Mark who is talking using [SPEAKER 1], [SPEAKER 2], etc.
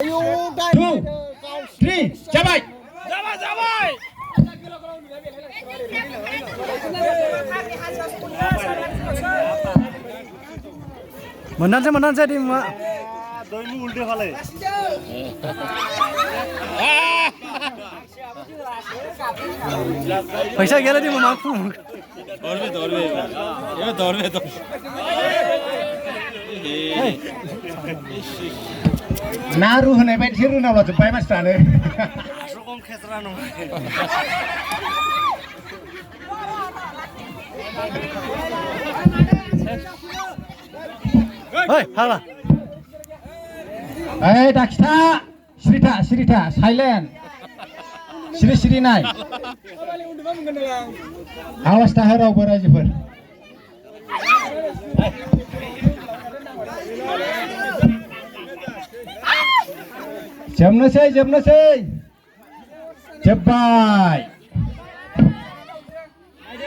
[SPEAKER 1] 2, 3, जाबाय
[SPEAKER 2] मोनदानसै दे मा
[SPEAKER 3] दयमु उल्टे फाले
[SPEAKER 2] पैसा गेला दे मा
[SPEAKER 1] दौड़बे नारु होनाय बायदि रोनावला जोब्बाय मानसिफ्रानो
[SPEAKER 3] रकम खेसरा नङा
[SPEAKER 2] ओइ हाला
[SPEAKER 1] ओइ दाखिथा सिरिथा साइलेन्ट सिरि नाय आवाज दाहो रावबो रायजोफोर जोबनोसै जोब्बाय